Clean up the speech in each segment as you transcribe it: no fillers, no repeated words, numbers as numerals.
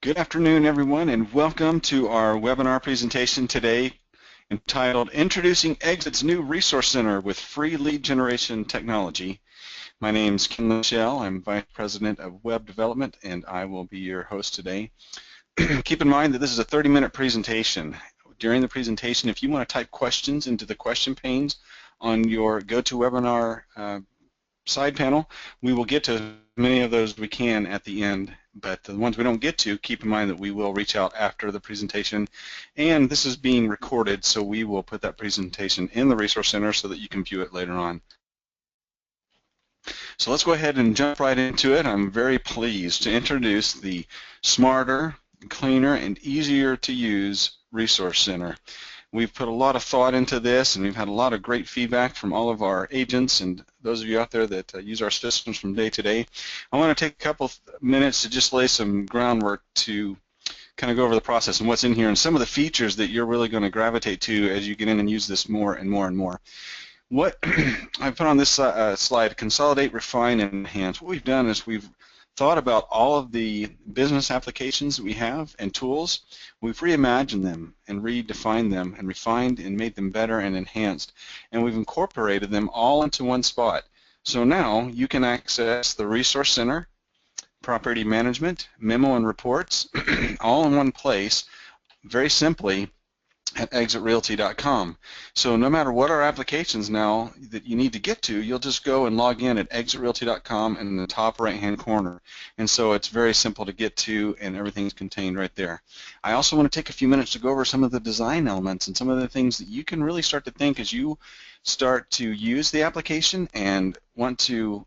Good afternoon, everyone, and welcome to our webinar presentation today entitled Introducing Exit's New Resource Center with Free Lead Generation Technology. My name is Ken Michelle. I'm Vice President of Web Development, and I will be your host today. Keep in mind that this is a 30-minute presentation. During the presentation, if you want to type questions into the question panes on your GoToWebinar side panel, we will get to as many of those as we can at the end, but the ones we don't get to, keep in mind that we will reach out after the presentation, and this is being recorded, so we will put that presentation in the Resource Center so that you can view it later on. So let's go ahead and jump right into it. I'm very pleased to introduce the smarter, cleaner, and easier to use Resource Center. We've put a lot of thought into this, and we've had a lot of great feedback from all of our agents and those of you out there that use our systems from day to day. I want to take a couple minutes to just lay some groundwork to kind of go over the process and what's in here and some of the features that you're really going to gravitate to as you get in and use this more and more and more. What I put on this slide, consolidate, refine, and enhance. What we've done is we've thought about all of the business applications that we have and tools. We've reimagined them and redefined them and refined and made them better and enhanced, and we've incorporated them all into one spot. So now you can access the Resource Center, property management, memo and reports, all in one place, very simply, at exitrealty.com. So no matter what our applications now that you need to get to, you'll just go and log in at exitrealty.com in the top right-hand corner. And so it's very simple to get to, and everything's contained right there. I also want to take a few minutes to go over some of the design elements and some of the things that you can really start to think as you start to use the application and want to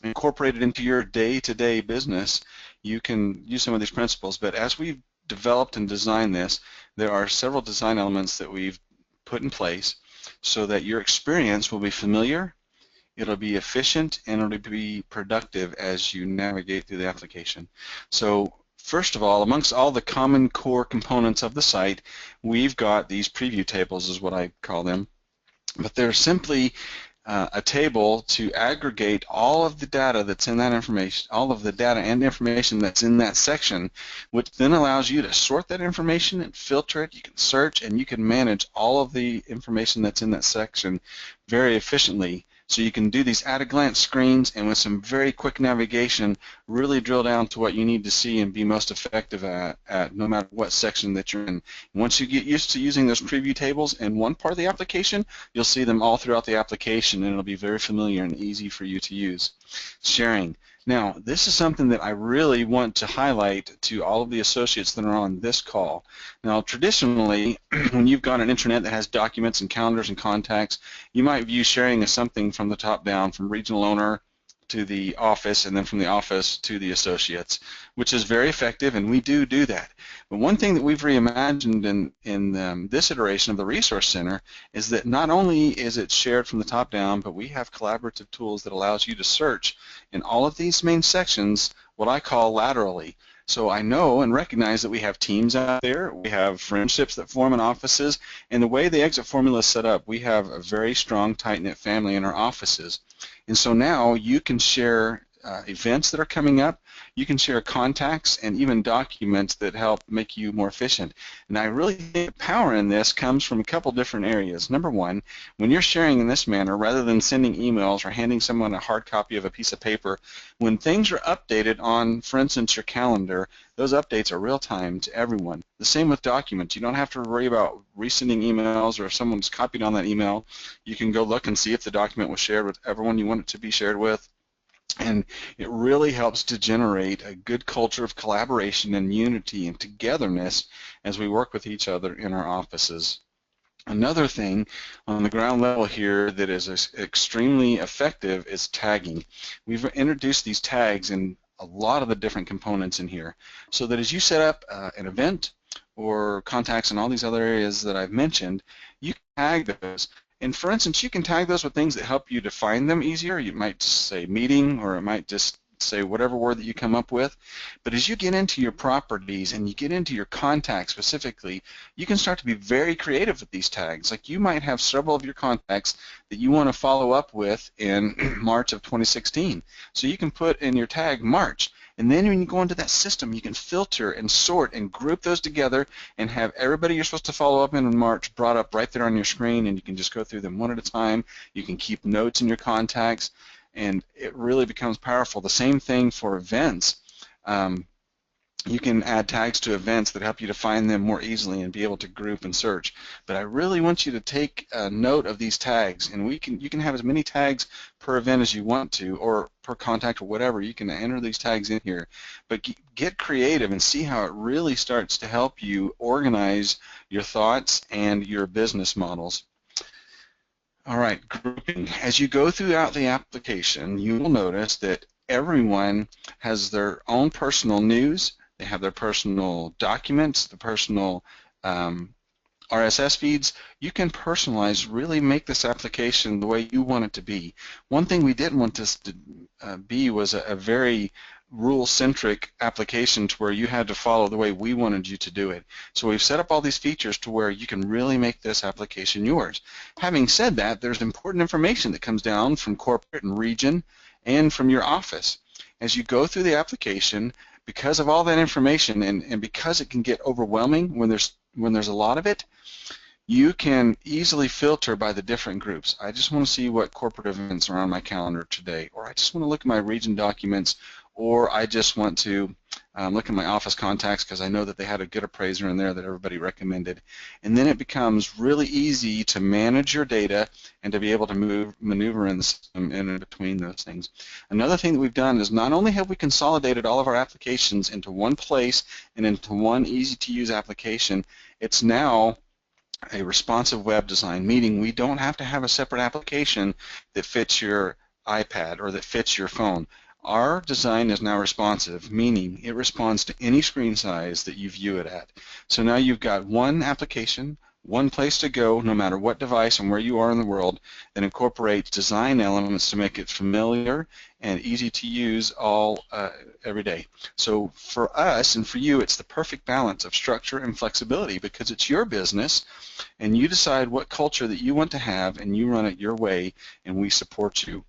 incorporate it into your day-to-day business. You can use some of these principles, but as we've developed and designed this, there are several design elements that we've put in place so that your experience will be familiar, it'll be efficient, and it'll be productive as you navigate through the application. So first of all, amongst all the common core components of the site, we've got these preview tables is what I call them, but they're simply a table to aggregate all of the data that's in that information, all of the data and information that's in that section, which then allows you to sort that information and filter it. You can search and you can manage all of the information that's in that section very efficiently. So you can do these at-a-glance screens and with some very quick navigation really drill down to what you need to see and be most effective at no matter what section that you're in. Once you get used to using those preview tables in one part of the application, you'll see them all throughout the application, and it'll be very familiar and easy for you to use. Sharing. Now, this is something that I really want to highlight to all of the associates that are on this call. Now, traditionally, when you've got an intranet that has documents and calendars and contacts, you might view sharing as something from the top down, from regional owner to the office, and then from the office to the associates, which is very effective, and we do that. But one thing that we've reimagined in this iteration of the Resource Center is that not only is it shared from the top down, but we have collaborative tools that allows you to search in all of these main sections, what I call laterally. So I know and recognize that we have teams out there, we have friendships that form in offices, and the way the exit formula is set up, we have a very strong, tight-knit family in our offices. And so now you can share events that are coming up, you can share contacts and even documents that help make you more efficient. And I really think the power in this comes from a couple different areas. Number one, when you're sharing in this manner, rather than sending emails or handing someone a hard copy of a piece of paper, when things are updated on, for instance, your calendar, those updates are real-time to everyone. The same with documents. You don't have to worry about resending emails, or if someone's copied on that email, you can go look and see if the document was shared with everyone you want it to be shared with. And it really helps to generate a good culture of collaboration and unity and togetherness as we work with each other in our offices. Another thing on the ground level here that is extremely effective is tagging. We've introduced these tags in a lot of the different components in here, so that as you set up an event or contacts in all these other areas that I've mentioned, you can tag those. And for instance, you can tag those with things that help you define them easier. You might say meeting, or it might just say whatever word that you come up with. But as you get into your properties and you get into your contacts specifically, you can start to be very creative with these tags. Like you might have several of your contacts that you want to follow up with in March of 2016. So you can put in your tag March, And then when you go into that system, you can filter and sort and group those together and have everybody you're supposed to follow up in March brought up right there on your screen, and you can just go through them one at a time. You can keep notes in your contacts, and it really becomes powerful. The same thing for events. You can add tags to events that help you to find them more easily and be able to group and search. But I really want you to take note of these tags, and you can have as many tags per event as you want to, or per contact or whatever. You can enter these tags in here. But get creative and see how it really starts to help you organize your thoughts and your business models. All right, grouping. As you go throughout the application, you will notice that everyone has their own personal news. They have their personal documents, the personal RSS feeds. You can personalize, really make this application the way you want it to be. One thing we didn't want this to be was a very rule-centric application to where you had to follow the way we wanted you to do it. So we've set up all these features to where you can really make this application yours. Having said that, there's important information that comes down from corporate and region and from your office. As you go through the application, because of all that information and because it can get overwhelming when there's a lot of it, you can easily filter by the different groups. I just want to see what corporate events are on my calendar today, or I just want to look at my region documents, or I just want to look at my office contacts because I know that they had a good appraiser in there that everybody recommended. And then it becomes really easy to manage your data and to be able to maneuver in the system in between those things. Another thing that we've done is not only have we consolidated all of our applications into one place and into one easy-to-use application, it's now a responsive web design, meaning we don't have to have a separate application that fits your iPad or that fits your phone. Our design is now responsive, meaning it responds to any screen size that you view it at. So now you've got one application, one place to go, no matter what device and where you are in the world, that incorporates design elements to make it familiar and easy to use every day. So for us and for you, it's the perfect balance of structure and flexibility because it's your business and you decide what culture that you want to have and you run it your way and we support you.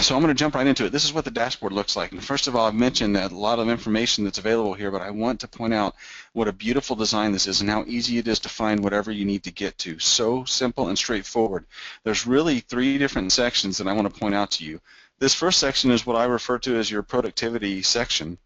So I'm going to jump right into it. This is what the dashboard looks like. And first of all, I've mentioned a lot of information that's available here, but I want to point out what a beautiful design this is and how easy it is to find whatever you need to get to. So simple and straightforward. There's really 3 different sections that I want to point out to you. This first section is what I refer to as your productivity section,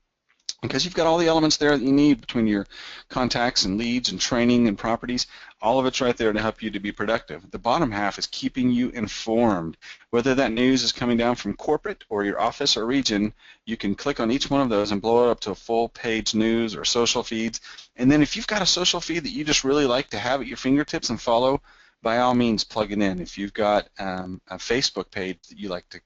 because you've got all the elements there that you need between your contacts and leads and training and properties. All of it's right there to help you to be productive. The bottom half is keeping you informed. Whether that news is coming down from corporate or your office or region, you can click on each one of those and blow it up to a full page news or social feeds. And then if you've got a social feed that you just really like to have at your fingertips and follow, by all means plug it in. If you've got a Facebook page that you like to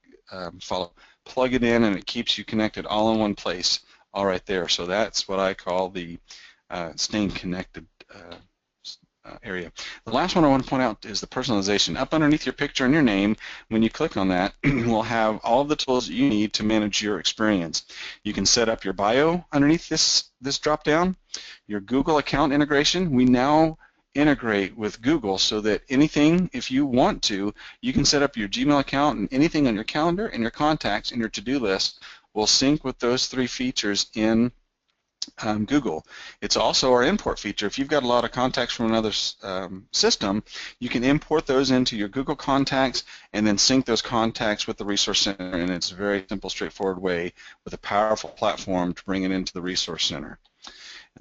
follow, plug it in and it keeps you connected all in one place. All right there. So that's what I call the staying connected area. The last one I want to point out is the personalization. Up underneath your picture and your name, when you click on that, we'll have all of the tools that you need to manage your experience. You can set up your bio underneath this drop down, your Google account integration. We now integrate with Google so that anything, if you want to, you can set up your Gmail account and anything on your calendar and your contacts and your to-do list will sync with those 3 features in Google. It's also our import feature. If you've got a lot of contacts from another system, you can import those into your Google contacts and then sync those contacts with the Resource Center, and it's a very simple, straightforward way with a powerful platform to bring it into the Resource Center.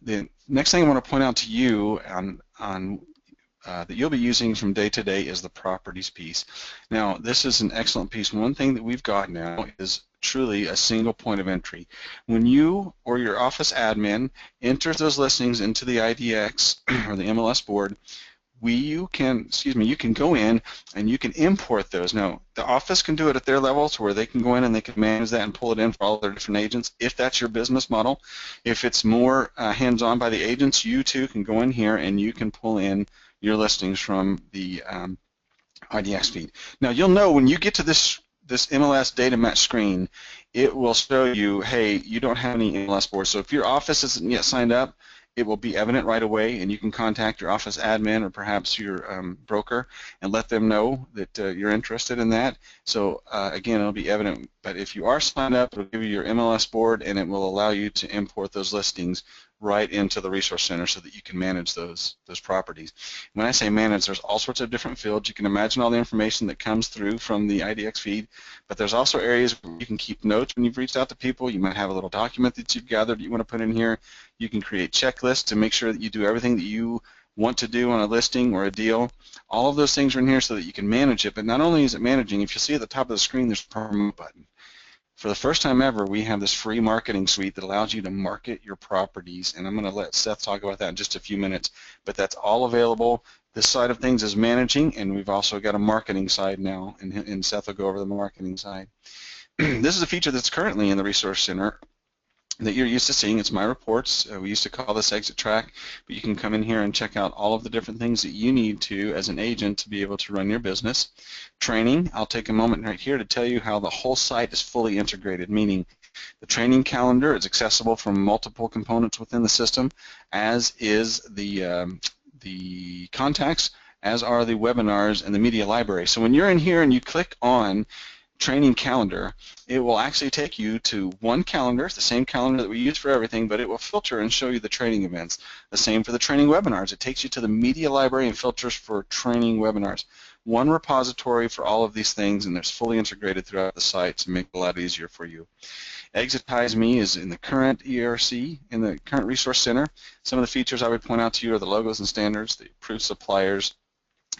The next thing I want to point out to you that you'll be using from day to day is the properties piece. Now, this is an excellent piece. One thing that we've got now is truly a single point of entry. When you or your office admin enters those listings into the IDX or the MLS board, you can go in and you can import those. Now, the office can do it at their level to where they can go in and they can manage that and pull it in for all their different agents if that's your business model. If it's more hands-on by the agents, you too can go in here and you can pull in your listings from the IDX feed. Now, you'll know when you get to this MLS data match screen, it will show you, hey, you don't have any MLS boards. So if your office isn't yet signed up, it will be evident right away, and you can contact your office admin or perhaps your broker and let them know that you're interested in that. So again, it'll be evident, but if you are signed up, it'll give you your MLS board, and it will allow you to import those listings right into the Resource Center so that you can manage those properties. When I say manage, there's all sorts of different fields. You can imagine all the information that comes through from the IDX feed, but there's also areas where you can keep notes when you've reached out to people. You might have a little document that you've gathered that you want to put in here. You can create checklists to make sure that you do everything that you want to do on a listing or a deal. All of those things are in here so that you can manage it, but not only is it managing, if you see at the top of the screen, there's a promote button. For the first time ever, we have this free marketing suite that allows you to market your properties, and I'm going to let Seth talk about that in just a few minutes, but that's all available. This side of things is managing, and we've also got a marketing side now, and Seth will go over the marketing side. This is a feature that's currently in the Resource Center that you're used to seeing. It's My Reports. We used to call this Exit Track, but you can come in here and check out all of the different things that you need to as an agent to be able to run your business. Training, I'll take a moment right here to tell you how the whole site is fully integrated, meaning the training calendar is accessible from multiple components within the system, as is the contacts, as are the webinars and the media library. So when you're in here and you click on training calendar, it will actually take you to one calendar. It's the same calendar that we use for everything, but it will filter and show you the training events. The same for the training webinars. It takes you to the media library and filters for training webinars. One repository for all of these things, and it's fully integrated throughout the site to make it a lot easier for you. Exitize Me is in the current ERC, in the current Resource Center. Some of the features I would point out to you are the logos and standards, the approved suppliers,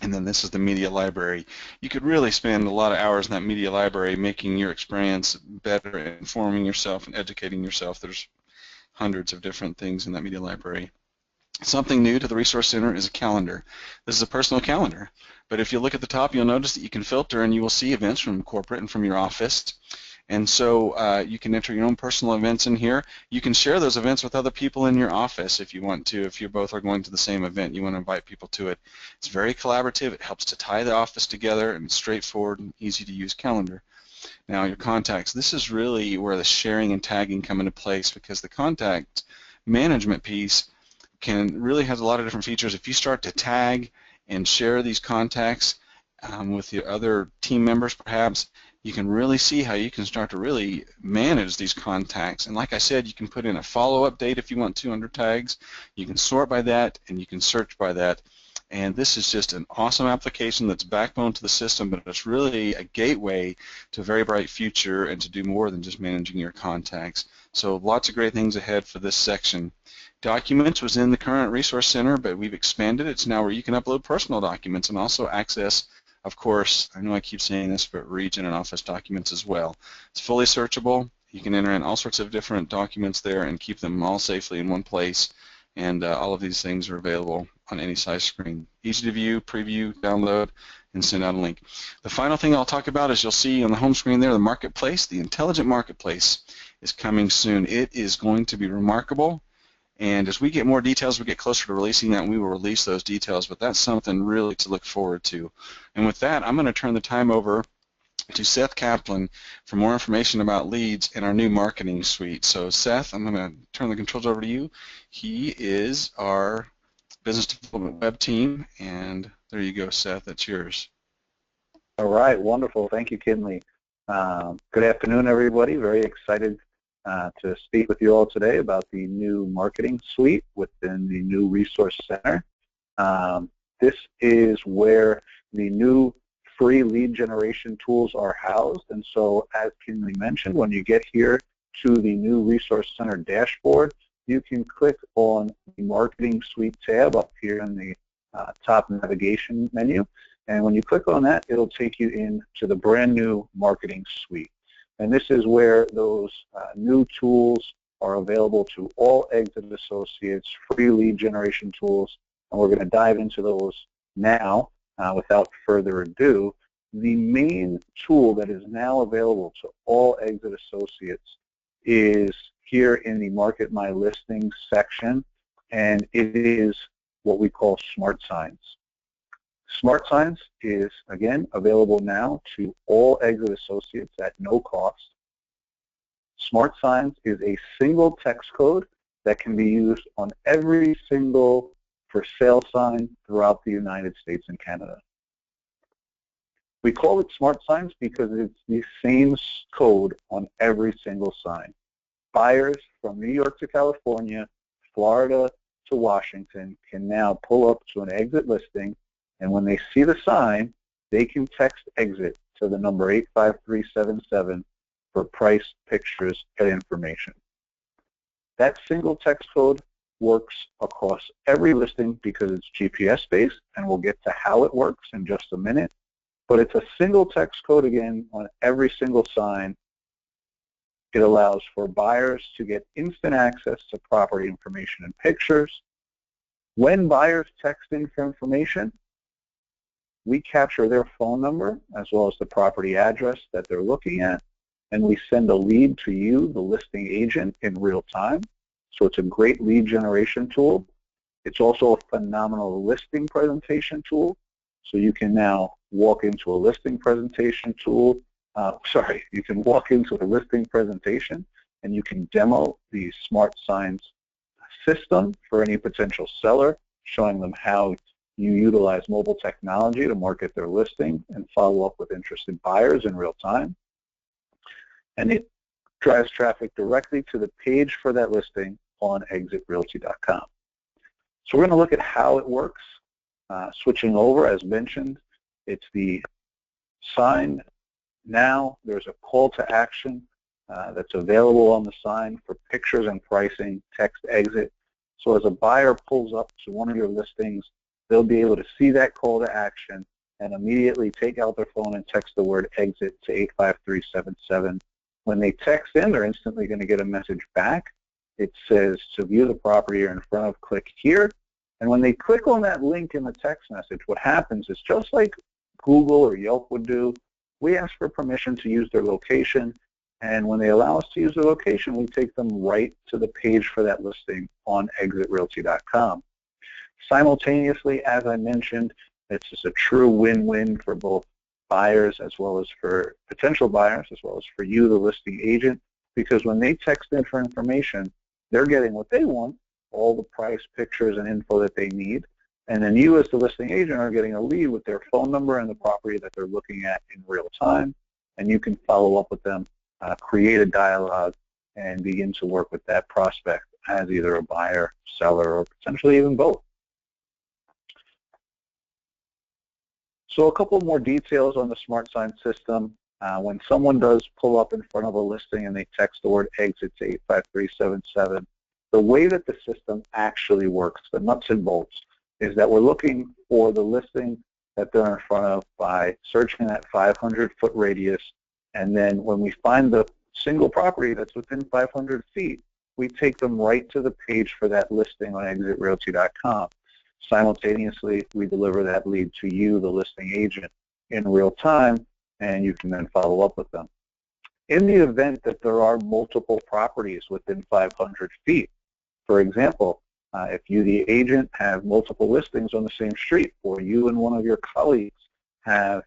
and then this is the media library. You could really spend a lot of hours in that media library making your experience better, informing yourself and educating yourself. There's hundreds of different things in that media library. Something new to the Resource Center is a calendar. This is a personal calendar, but if you look at the top, you'll notice that you can filter and you will see events from corporate and from your office. And so you can enter your own personal events in here. You can share those events with other people in your office if you want to. If you both are going to the same event, you want to invite people to it. It's very collaborative. It helps to tie the office together, and it's straightforward and easy to use calendar. Now your contacts. This is really where the sharing and tagging come into place, because the contact management piece really has a lot of different features. If you start to tag and share these contacts with your other team members perhaps, you can really see how you can start to really manage these contacts. And like I said, you can put in a follow-up date if you want to under tags. You can sort by that, and you can search by that. And this is just an awesome application that's backbone to the system, but it's really a gateway to a very bright future and to do more than just managing your contacts. So lots of great things ahead for this section. Documents was in the current Resource Center, but we've expanded it. It's now where you can upload personal documents and also access, of course, I know I keep saying this, but region and office documents as well. It's fully searchable. You can enter in all sorts of different documents there and keep them all safely in one place, and all of these things are available on any size screen. Easy to view, preview, download, and send out a link. The final thing I'll talk about is you'll see on the home screen there the marketplace. The intelligent marketplace is coming soon. It is going to be remarkable. And as we get more details, we get closer to releasing that, and we will release those details, but that's something really to look forward to. And with that, I'm going to turn the time over to Seth Kaplan for more information about leads in our new marketing suite. So Seth, I'm going to turn the controls over to you. He is our business development web team, and there you go, Seth, that's yours. All right, wonderful. Thank you, Kinley. Good afternoon, everybody. Very excited to speak with you all today about the new marketing suite within the new Resource Center. This is where the new free lead generation tools are housed, and so as Kinley mentioned, when you get here to the new Resource Center dashboard, you can click on the Marketing Suite tab up here in the top navigation menu, and when you click on that, it'll take you into the brand new Marketing Suite. And this is where those new tools are available to all Exit associates, free lead generation tools, and we're going to dive into those now without further ado. The main tool that is now available to all Exit associates is here in the Market My Listings section, and it is what we call Smart Signs. Smart Signs is, again, available now to all Exit associates at no cost. Smart Signs is a single text code that can be used on every single for sale sign throughout the United States and Canada. We call it Smart Signs because it's the same code on every single sign. Buyers from New York to California, Florida to Washington can now pull up to an exit listing, and when they see the sign, they can text exit to the number 85377 for price, pictures, and information. That single text code works across every listing because it's GPS-based, and we'll get to how it works in just a minute. But it's a single text code again on every single sign. It allows for buyers to get instant access to property information and pictures. When buyers text in for information, we capture their phone number as well as the property address that they're looking at, and we send a lead to you, the listing agent, in real time. So it's a great lead generation tool. It's also a phenomenal listing presentation tool. So you can now walk into a listing presentation tool. You can walk into a listing presentation and you can demo the Smart Signs system for any potential seller, showing them how you utilize mobile technology to market their listing and follow up with interested buyers in real time. And it drives traffic directly to the page for that listing on exitrealty.com. So we're going to look at how it works. Switching over, as mentioned, it's the sign. Now there's a call to action that's available on the sign for pictures and pricing, text exit. So as a buyer pulls up to one of your listings, they'll be able to see that call to action and immediately take out their phone and text the word exit to 85377. When they text in, they're instantly going to get a message back. It says, to view the property you're in front of, click here. And when they click on that link in the text message, what happens is just like Google or Yelp would do, we ask for permission to use their location. And when they allow us to use their location, we take them right to the page for that listing on exitrealty.com. Simultaneously, as I mentioned, it's just a true win-win for both buyers as well as for potential buyers, as well as for you, the listing agent, because when they text in for information, they're getting what they want, all the price, pictures, and info that they need. And then you as the listing agent are getting a lead with their phone number and the property that they're looking at in real time. And you can follow up with them, create a dialogue, and begin to work with that prospect as either a buyer, seller, or potentially even both. So a couple more details on the Smart Sign system. When someone does pull up in front of a listing and they text the word exit to 85377, the way that the system actually works, the nuts and bolts, is that we're looking for the listing that they're in front of by searching that 500-foot radius, and then when we find the single property that's within 500 feet, we take them right to the page for that listing on exitrealty.com. Simultaneously, we deliver that lead to you, the listing agent, in real time, and you can then follow up with them. In the event that there are multiple properties within 500 feet, for example, if you, the agent, have multiple listings on the same street, or you and one of your colleagues have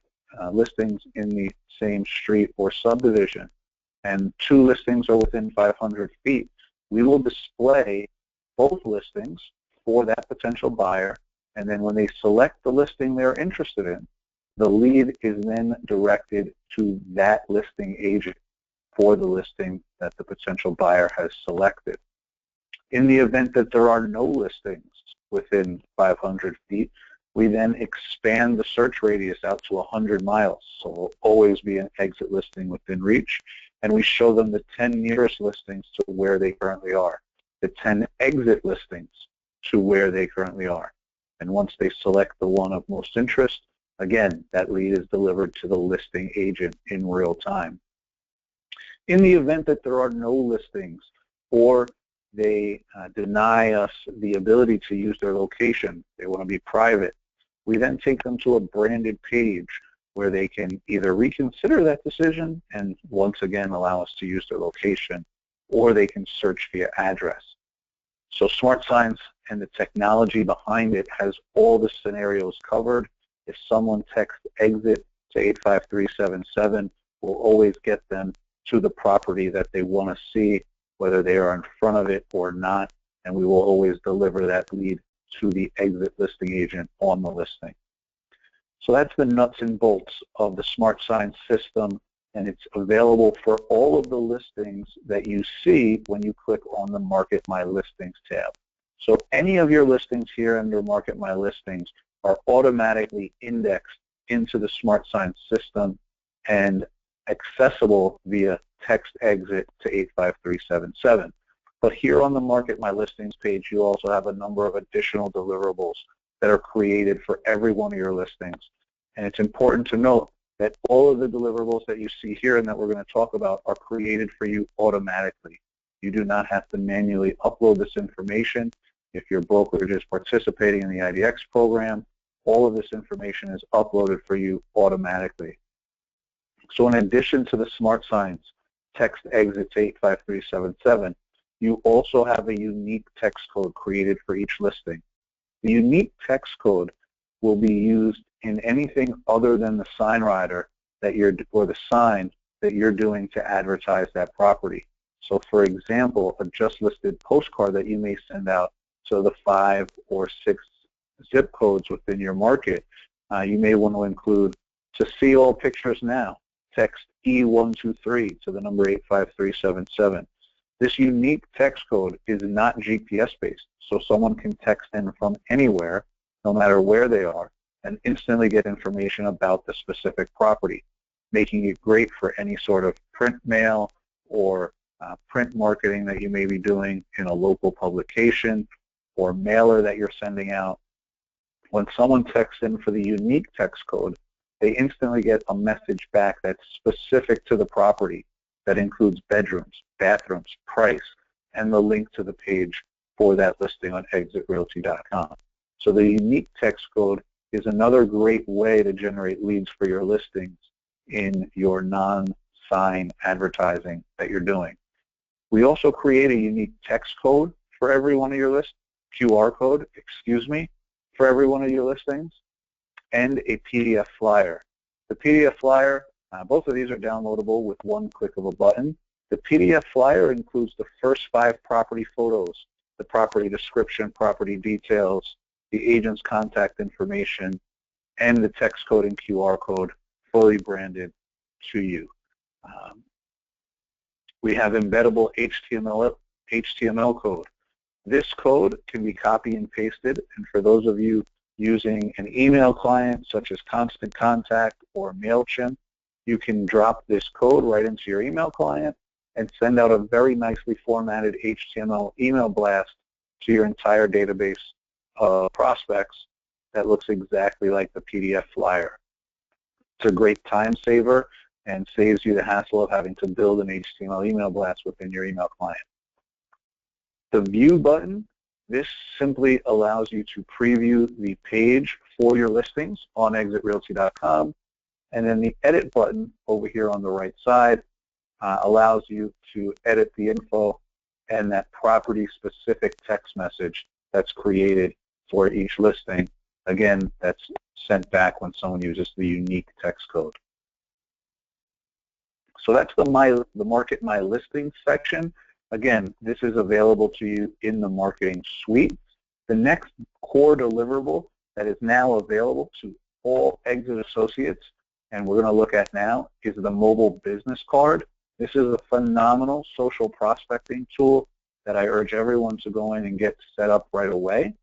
listings in the same street or subdivision, and two listings are within 500 feet, we will display both listings for that potential buyer, and then when they select the listing they're interested in, the lead is then directed to that listing agent for the listing that the potential buyer has selected. In the event that there are no listings within 500 feet, we then expand the search radius out to 100 miles. So we'll always be an exit listing within reach, and we show them the 10 nearest listings to where they currently are, the 10 exit listings to where they currently are. And once they select the one of most interest, again, that lead is delivered to the listing agent in real time. In the event that there are no listings, or they deny us the ability to use their location, they want to be private, we then take them to a branded page where they can either reconsider that decision and once again allow us to use their location, or they can search via address. So Smart Signs and the technology behind it has all the scenarios covered. If someone texts exit to 85377, we'll always get them to the property that they want to see, whether they are in front of it or not. and we will always deliver that lead to the exit listing agent on the listing. So that's the nuts and bolts of the SmartSign system, and it's available for all of the listings that you see when you click on the Market My Listings tab. So any of your listings here under Market My Listings are automatically indexed into the SmartSign system and accessible via text exit to 85377. But here on the Market My Listings page, you also have a number of additional deliverables that are created for every one of your listings. And it's important to note that all of the deliverables that you see here and that we're going to talk about are created for you automatically. You do not have to manually upload this information. If your brokerage is participating in the IDX program, all of this information is uploaded for you automatically. So in addition to the SmartSigns text exit to 85377, you also have a unique text code created for each listing. The unique text code will be used in anything other than the sign rider that you're, or the sign that you're doing to advertise that property. So for example, a just listed postcard that you may send out to the 5 or 6 zip codes within your market, you may want to include, to see all pictures now, text E123 to the number 85377. This unique text code is not GPS based, so someone can text in from anywhere, no matter where they are, and instantly get information about the specific property, making it great for any sort of print mail or print marketing that you may be doing in a local publication or mailer that you're sending out. When someone texts in for the unique text code, they instantly get a message back that's specific to the property that includes bedrooms, bathrooms, price, and the link to the page for that listing on exitrealty.com. So the unique text code is another great way to generate leads for your listings in your non-sign advertising that you're doing. We also create a unique text code for every one of your lists, QR code, for every one of your listings, and a PDF flyer. The PDF flyer, both of these are downloadable with one click of a button. The PDF flyer includes the first 5 property photos, the property description, property details, the agent's contact information, and the text code and QR code fully branded to you. We have embeddable HTML code. This code can be copy and pasted, and for those of you using an email client such as Constant Contact or MailChimp, you can drop this code right into your email client and send out a very nicely formatted HTML email blast to your entire database of prospects that looks exactly like the PDF flyer. It's a great time saver and saves you the hassle of having to build an HTML email blast within your email client. The View button, this simply allows you to preview the page for your listings on exitrealty.com, and then the Edit button over here on the right side allows you to edit the info and that property-specific text message that's created for each listing. Again, that's sent back when someone uses the unique text code. So that's the Market My Listings section. Again, this is available to you in the marketing suite. The next core deliverable that is now available to all Exit associates, and we're going to look at now, is the mobile business card. This is a phenomenal social prospecting tool that I urge everyone to go in and get set up right away.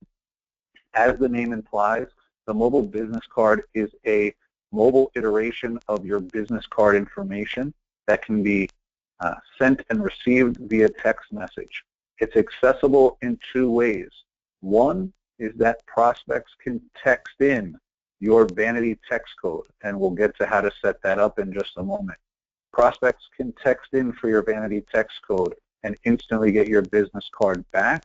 As the name implies, the mobile business card is a mobile iteration of your business card information that can be sent and received via text message. It's accessible in 2 ways. One is that prospects can text in your vanity text code, and we'll get to how to set that up in just a moment. Prospects can text in for your vanity text code and instantly get your business card back,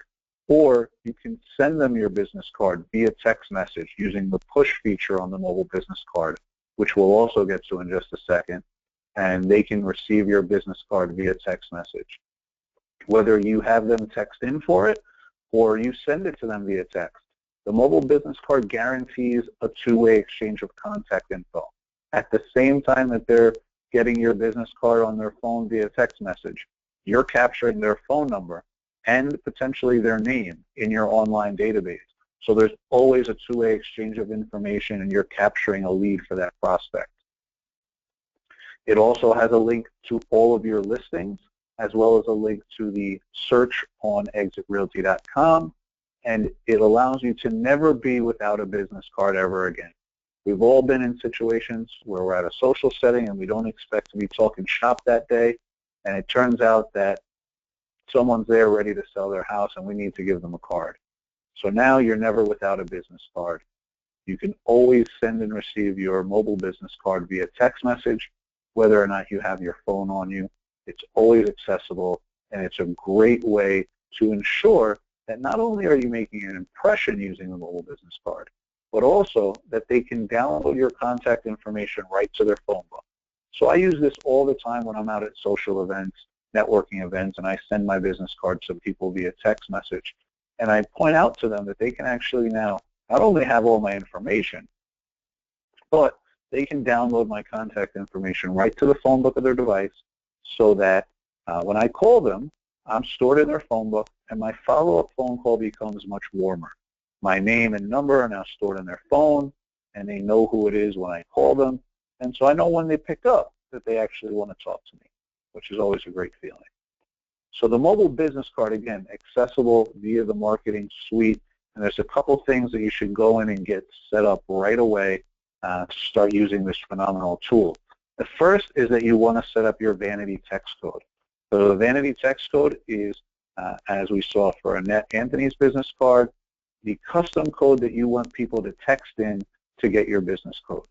or you can send them your business card via text message using the push feature on the mobile business card, which we'll also get to in just a second, and they can receive your business card via text message. Whether you have them text in for it or you send it to them via text, the mobile business card guarantees a 2-way exchange of contact info. At the same time that they're getting your business card on their phone via text message, you're capturing their phone number and potentially their name in your online database. So there's always a two-way exchange of information, and you're capturing a lead for that prospect. It also has a link to all of your listings, as well as a link to the search on exitrealty.com, and it allows you to never be without a business card ever again. We've all been in situations where we're at a social setting and we don't expect to be talking shop that day, and it turns out that someone's there ready to sell their house and we need to give them a card. So now you're never without a business card. You can always send and receive your mobile business card via text message, whether or not you have your phone on you. It's always accessible, and it's a great way to ensure that not only are you making an impression using the mobile business card, but also that they can download your contact information right to their phone book. So I use this all the time when I'm out at social events, networking events, and I send my business card to people via text message. And I point out to them that they can actually now not only have all my information, but they can download my contact information right to the phone book of their device, so that when I call them, I'm stored in their phone book, and my follow-up phone call becomes much warmer. My name and number are now stored in their phone, and they know who it is when I call them, and so I know when they pick up that they actually want to talk to me, which is always a great feeling. So the mobile business card, again, accessible via the marketing suite, and there's a couple things that you should go in and get set up right away to start using this phenomenal tool. The first is that you want to set up your vanity text code. So the vanity text code is, as we saw for Annette Anthony's business card, the custom code that you want people to text in to get your business code.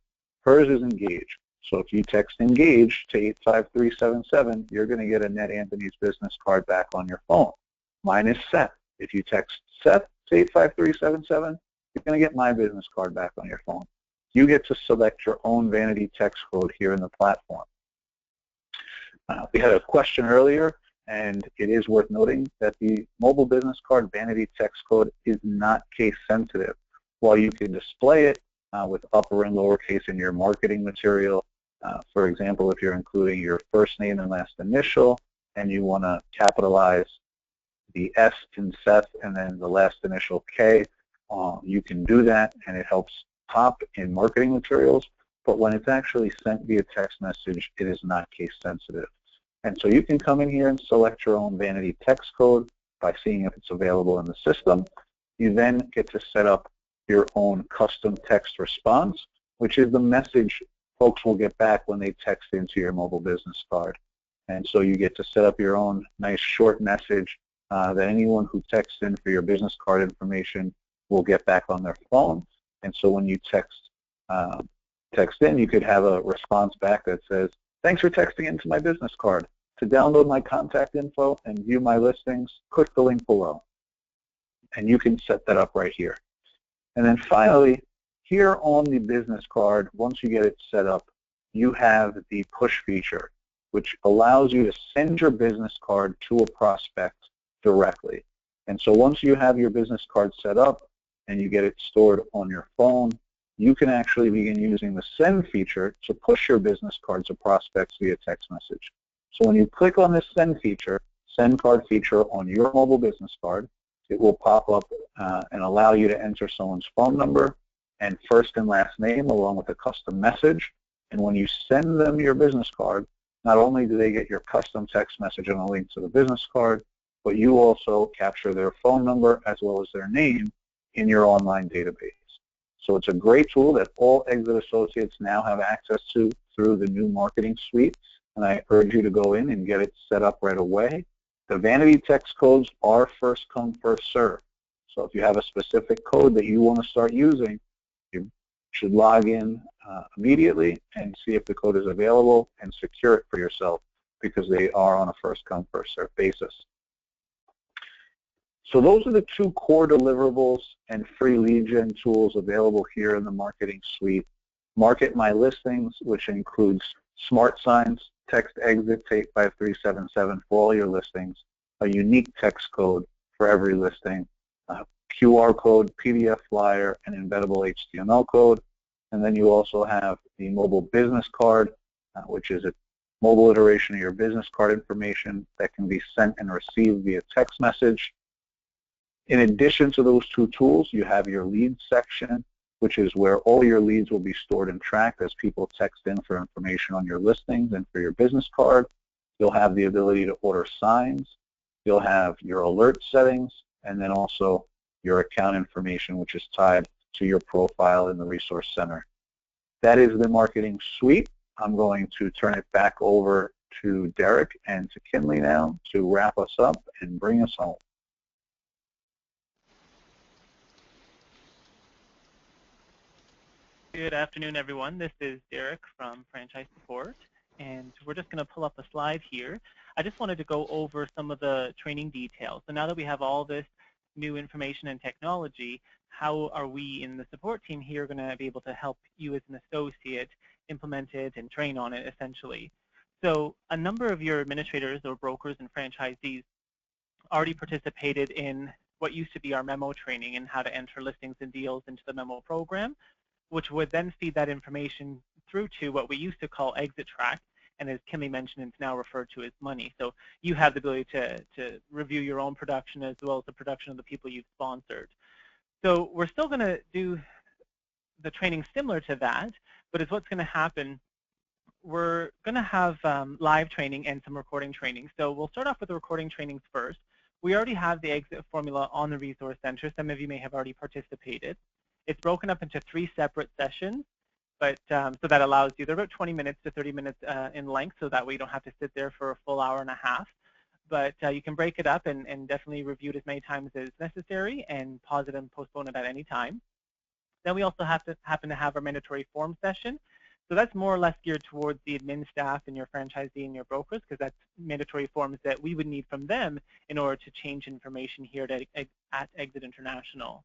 Hers is Engage. So if you text Engage to 85377, you're going to get Annette Anthony's business card back on your phone. Mine is Seth. If you text Seth to 85377, you're going to get my business card back on your phone. You get to select your own vanity text code here in the platform. We had a question earlier, and it is worth noting that the mobile business card vanity text code is not case sensitive. While you can display it with upper and lowercase in your marketing material, for example, if you're including your first name and last initial, and you want to capitalize the S in Seth and then the last initial K, you can do that, and it helps pop in marketing materials. But when it's actually sent via text message, it is not case sensitive. And so you can come in here and select your own vanity text code by seeing if it's available in the system. You then get to set up your own custom text response, which is the message folks will get back when they text into your mobile business card. And so you get to set up your own nice short message that anyone who texts in for your business card information will get back on their phone. And so when you text in, you could have a response back that says, "Thanks for texting into my business card. To download my contact info and view my listings, click the link below." And you can set that up right here. And then finally, here on the business card, once you get it set up, you have the push feature, which allows you to send your business card to a prospect directly. And so once you have your business card set up and you get it stored on your phone, you can actually begin using the send feature to push your business card to prospects via text message. So when you click on this send feature, send card feature on your mobile business card, it will pop up and allow you to enter someone's phone number and first and last name along with a custom message. And when you send them your business card, not only do they get your custom text message and a link to the business card, but you also capture their phone number as well as their name in your online database. So it's a great tool that all Exit associates now have access to through the new marketing suite, and I urge you to go in and get it set up right away. The vanity text codes are first come, first serve. So if you have a specific code that you want to start using, you should log in immediately and see if the code is available and secure it for yourself, because they are on a first come, first serve basis. So those are the two core deliverables and free lead gen tools available here in the marketing suite. Market My Listings, which includes Smart Signs, text exit to 85377 for all your listings, a unique text code for every listing, QR code, PDF flyer, and embeddable HTML code. And then you also have the mobile business card, which is a mobile iteration of your business card information that can be sent and received via text message. In addition to those two tools, you have your leads section, which is where all your leads will be stored and tracked as people text in for information on your listings and for your business card. You'll have the ability to order signs. You'll have your alert settings, and then also your account information, which is tied to your profile in the Resource Center. That is the marketing suite. I'm going to turn it back over to Derek and to Kinley now to wrap us up and bring us home. Good afternoon, everyone. This is Derek from Franchise Support, and we're just going to pull up a slide here. I just wanted to go over some of the training details. So now that we have all this new information and technology, how are we in the support team here going to be able to help you as an associate implement it and train on it, essentially? So a number of your administrators or brokers and franchisees already participated in what used to be our memo training and how to enter listings and deals into the memo program, which would then feed that information through to what we used to call Exit Track, and as Kinley mentioned, it's now referred to as Money. So you have the ability to review your own production as well as the production of the people you've sponsored. So we're still going to do the training similar to that, but as what's going to happen, we're going to have live training and some recording training. So we'll start off with the recording trainings first. We already have the exit formula on the Resource Center. Some of you may have already participated. It's broken up into 3 separate sessions, but so that allows you, they're about 20 minutes to 30 minutes in length, so that way you don't have to sit there for a full hour and a half. But you can break it up and definitely review it as many times as necessary and pause it and postpone it at any time. Then we also happen to have our mandatory form session. So that's more or less geared towards the admin staff and your franchisee and your brokers, because that's mandatory forms that we would need from them in order to change information here at Exit International.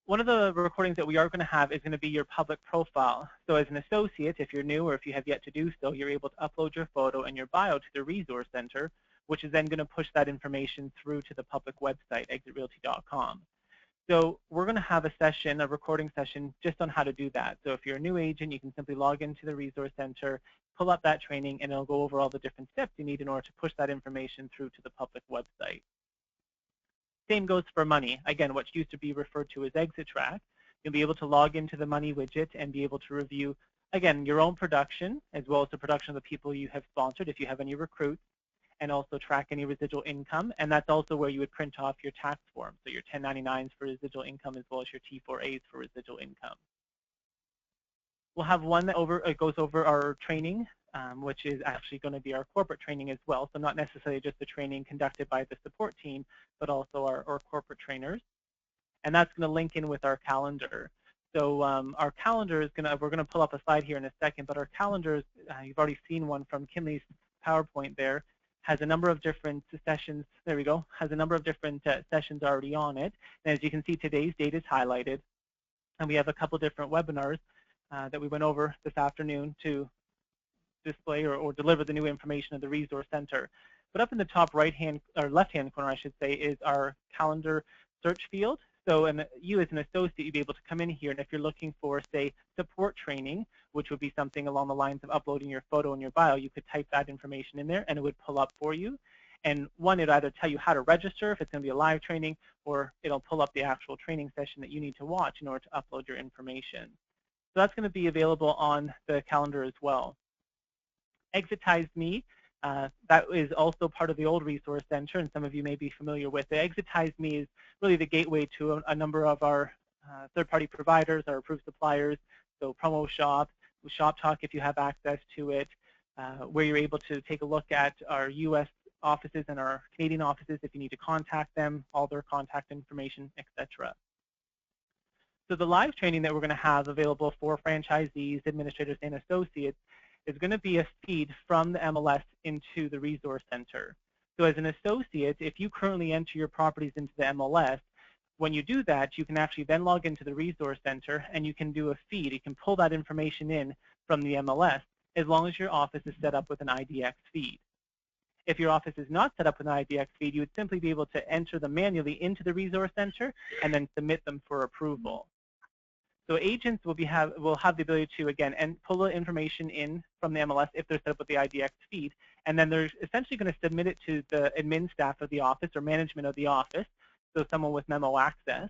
One of the recordings that we are going to have is going to be your public profile. So as an associate, if you're new or if you have yet to do so, you're able to upload your photo and your bio to the Resource Center, which is then going to push that information through to the public website, exitrealty.com. So we're going to have a session, a recording session, just on how to do that. So if you're a new agent, you can simply log into the Resource Center, pull up that training, and it'll go over all the different steps you need in order to push that information through to the public website. Same goes for Money. Again, what used to be referred to as Exit Track. You'll be able to log into the Money widget and be able to review, again, your own production, as well as the production of the people you have sponsored, if you have any recruits, and also track any residual income. And that's also where you would print off your tax form, so your 1099s for residual income as well as your T4As for residual income. We'll have one that goes over our training, which is actually going to be our corporate training as well. So not necessarily just the training conducted by the support team, but also our corporate trainers. And that's going to link in with our calendar. So our calendar is we're going to pull up a slide here in a second, but our calendars, you've already seen one from Kinley's PowerPoint there, has a number of different sessions, there we go, has a number of different sessions already on it. And as you can see, today's date is highlighted. And we have a couple different webinars that we went over this afternoon to display or deliver the new information of the Resource Center. But up in the top right-hand, or left-hand corner, I should say, is our calendar search field. So you as an associate, you'd be able to come in here, and if you're looking for, say, support training, which would be something along the lines of uploading your photo and your bio, you could type that information in there, and it would pull up for you. And one, it'll either tell you how to register, if it's going to be a live training, or it'll pull up the actual training session that you need to watch in order to upload your information. So that's going to be available on the calendar as well. Exitize Me, that is also part of the old Resource Center, and some of you may be familiar with it. Exitize Me is really the gateway to a number of our third-party providers, our approved suppliers, so Promo Shop, Shop Talk if you have access to it, where you're able to take a look at our U.S. offices and our Canadian offices if you need to contact them, all their contact information, etc. So the live training that we're going to have available for franchisees, administrators, and associates is going to be a feed from the MLS into the Resource Center. So as an associate, if you currently enter your properties into the MLS, when you do that, you can actually then log into the Resource Center and you can do a feed. You can pull that information in from the MLS as long as your office is set up with an IDX feed. If your office is not set up with an IDX feed, you would simply be able to enter them manually into the Resource Center and then submit them for approval. So agents will have the ability to, again, pull the information in from the MLS if they're set up with the IDX feed, and then they're essentially going to submit it to the admin staff of the office or management of the office, so someone with memo access.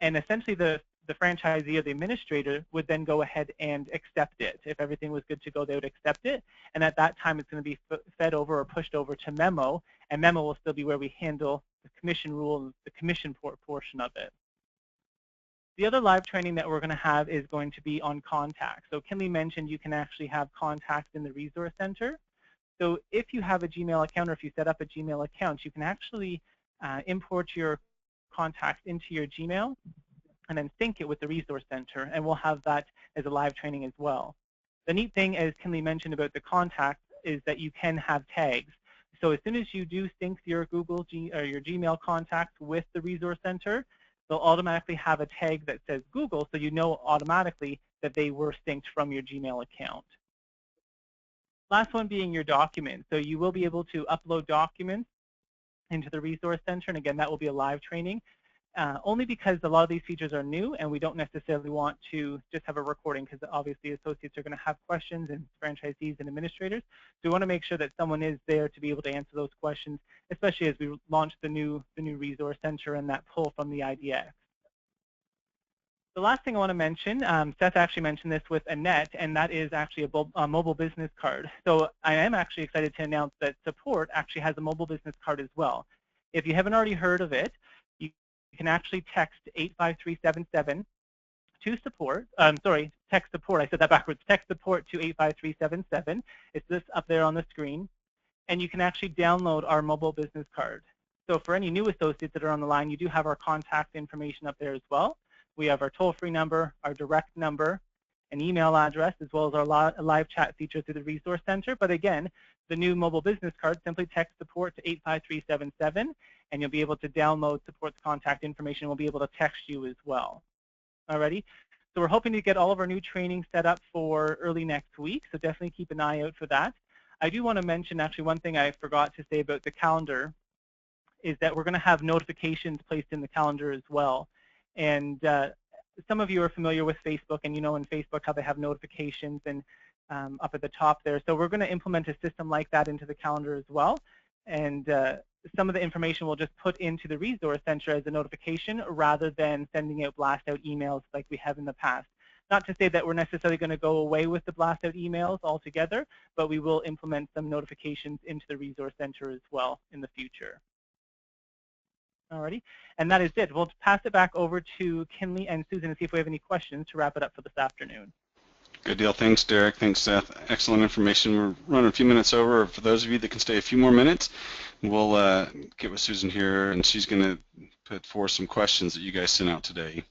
And essentially the franchisee or the administrator would then go ahead and accept it. If everything was good to go, they would accept it. And at that time, it's going to be fed over or pushed over to Memo, and Memo will still be where we handle the commission rule and the commission portion of it. The other live training that we're going to have is going to be on contacts. So Kinley mentioned you can actually have contacts in the Resource Center. So if you have a Gmail account or if you set up a Gmail account, you can actually import your contacts into your Gmail and then sync it with the Resource Center, and we'll have that as a live training as well. The neat thing, as Kinley mentioned about the contacts, is that you can have tags. So as soon as you do sync your your Gmail contacts with the Resource Center, they'll automatically have a tag that says Google, so you know automatically that they were synced from your Gmail account. Last one being your documents. So you will be able to upload documents into the Resource Center, and again, that will be a live training, only because a lot of these features are new, and we don't necessarily want to just have a recording, because obviously associates are going to have questions, and franchisees and administrators. So we want to make sure that someone is there to be able to answer those questions, especially as we launch the new Resource Center and that pull from the IDX. The last thing I want to mention, Seth actually mentioned this with Annette, and that is actually a mobile business card. So I am actually excited to announce that Support actually has a mobile business card as well. If you haven't already heard of it, you can actually text 85377 to support. Text support. I said that backwards. Text support to 85377. It's this up there on the screen, and you can actually download our mobile business card. So for any new associates that are on the line, you do have our contact information up there as well. We have our toll-free number, our direct number, an email address, as well as our live chat feature through the Resource Center. But again, the new mobile business card, simply text support to 85377, and you'll be able to download Support's contact information. We'll be able to text you as well. Alrighty. So we're hoping to get all of our new training set up for early next week, so definitely keep an eye out for that. I do want to mention, actually, one thing I forgot to say about the calendar is that we're going to have notifications placed in the calendar as well. And some of you are familiar with Facebook, and you know in Facebook how they have notifications and up at the top there. So we're going to implement a system like that into the calendar as well. And some of the information we'll just put into the Resource Center as a notification rather than sending out blast-out emails like we have in the past. Not to say that we're necessarily going to go away with the blast-out emails altogether, but we will implement some notifications into the Resource Center as well in the future. Alrighty, and that is it. We'll pass it back over to Kinley and Susan and see if we have any questions to wrap it up for this afternoon. Good deal. Thanks, Derek. Thanks, Seth. Excellent information. We're running a few minutes over. For those of you that can stay a few more minutes, we'll get with Susan here, and she's going to put forth some questions that you guys sent out today.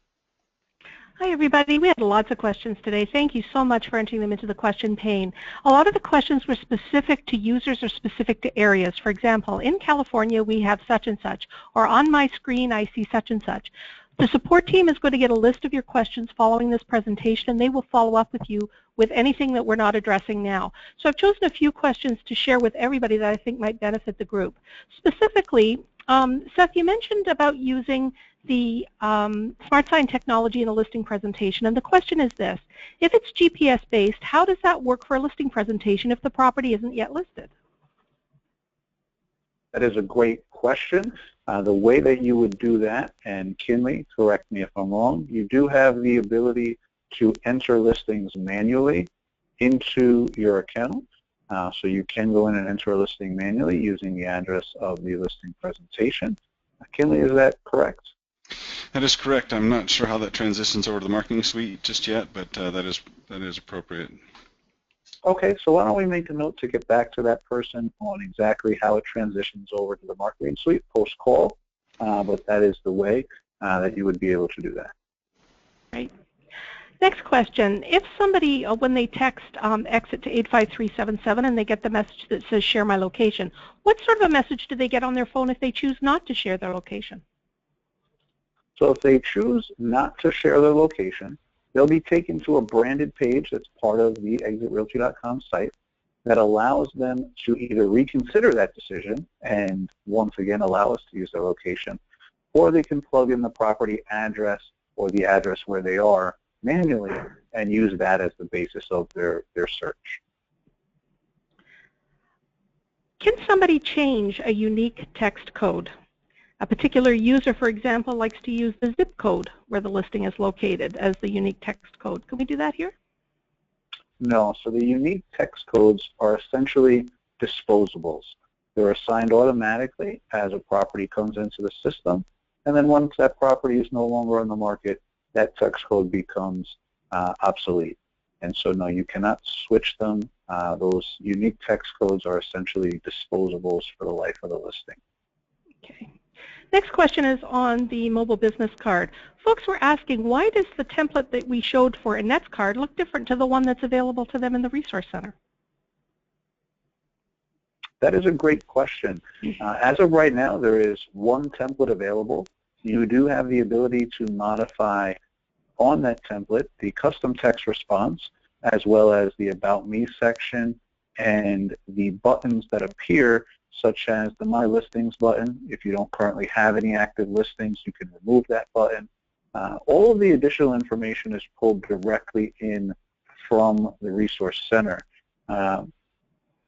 Hi, everybody. We had lots of questions today. Thank you so much for entering them into the question pane. A lot of the questions were specific to users or specific to areas. For example, in California, we have such and such, or on my screen, I see such and such. The support team is going to get a list of your questions following this presentation, and they will follow up with you with anything that we're not addressing now. So I've chosen a few questions to share with everybody that I think might benefit the group. Specifically, Seth, you mentioned about using the SmartSign technology in a listing presentation, and the question is this: if it's GPS-based, how does that work for a listing presentation if the property isn't yet listed? That is a great question. The way that you would do that, and Kinley, correct me if I'm wrong, you do have the ability to enter listings manually into your account. So you can go in and enter a listing manually using the address of the listing presentation. Kinley, is that correct? That is correct. I'm not sure how that transitions over to the marketing suite just yet, but that is appropriate. Okay, so why don't we make a note to get back to that person on exactly how it transitions over to the marketing suite post-call, but that is the way that you would be able to do that. Right. Next question. If somebody, when they text exit to 85377 and they get the message that says share my location, what sort of a message do they get on their phone if they choose not to share their location? So if they choose not to share their location, they'll be taken to a branded page that's part of the ExitRealty.com site that allows them to either reconsider that decision and once again allow us to use their location, or they can plug in the property address or the address where they are manually and use that as the basis of their search. Can somebody change a unique text code? A particular user, for example, likes to use the zip code where the listing is located as the unique text code. Can we do that here? No. So the unique text codes are essentially disposables. They're assigned automatically as a property comes into the system, and then once that property is no longer on the market, that text code becomes obsolete. And so no, you cannot switch them. Those unique text codes are essentially disposables for the life of the listing. Okay. Next question is on the mobile business card. Folks were asking, why does the template that we showed for Annette's card look different to the one that's available to them in the Resource Center? That is a great question. As of right now, there is one template available. You do have the ability to modify on that template the custom text response, as well as the About Me section and the buttons that appear, such as the My Listings button. If you don't currently have any active listings, you can remove that button. All of the additional information is pulled directly in from the Resource Center.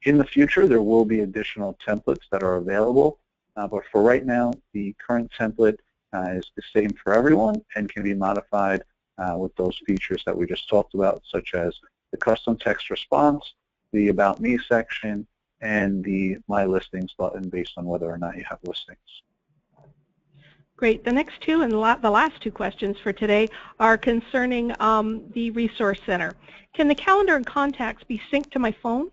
In the future, there will be additional templates that are available, but for right now, the current template is the same for everyone and can be modified with those features that we just talked about, such as the custom text response, the About Me section, and the My Listings button based on whether or not you have listings. Great. The next two and the last two questions for today are concerning the Resource Center. Can the calendar and contacts be synced to my phone?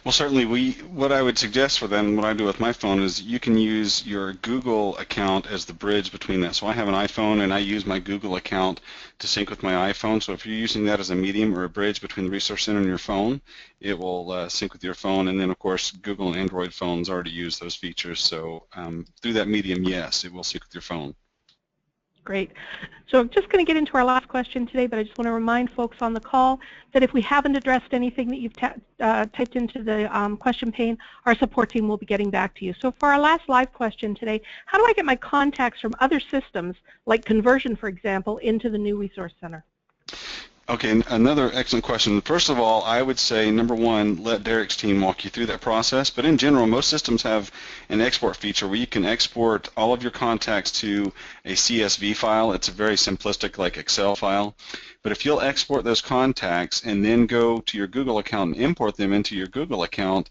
Well, certainly what I would suggest for them, what I do with my phone, is you can use your Google account as the bridge between that. So I have an iPhone and I use my Google account to sync with my iPhone. So if you're using that as a medium or a bridge between the Resource Center and your phone, it will sync with your phone. And then, of course, Google and Android phones already use those features. So through that medium, yes, it will sync with your phone. Great. So I'm just going to get into our last question today, but I just want to remind folks on the call that if we haven't addressed anything that you've typed into the question pane, our support team will be getting back to you. So for our last live question today, how do I get my contacts from other systems, like Conversion, for example, into the new Resource Center? Okay, another excellent question. First of all, I would say, number one, let Derek's team walk you through that process. But in general, most systems have an export feature where you can export all of your contacts to a CSV file. It's a very simplistic, like Excel file. But if you'll export those contacts and then go to your Google account and import them into your Google account,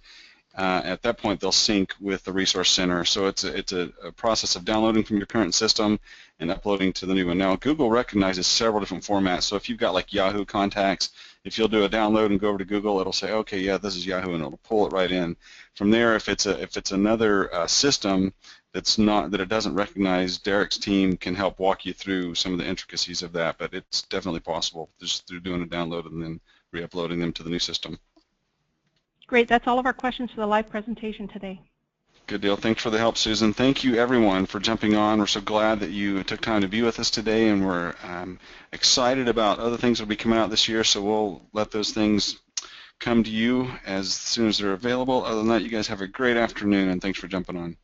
at that point they'll sync with the Resource Center. So it's a process of downloading from your current system and uploading to the new one. Now Google recognizes several different formats, so if you've got like Yahoo contacts, if you'll do a download and go over to Google, it'll say, okay, yeah, this is Yahoo, and it'll pull it right in. From there, if it's another system that it doesn't recognize, Derek's team can help walk you through some of the intricacies of that, but it's definitely possible just through doing a download and then re-uploading them to the new system. Great. That's all of our questions for the live presentation today. Good deal. Thanks for the help, Susan. Thank you, everyone, for jumping on. We're so glad that you took time to be with us today, and we're excited about other things that will be coming out this year, so we'll let those things come to you as soon as they're available. Other than that, you guys have a great afternoon, and thanks for jumping on.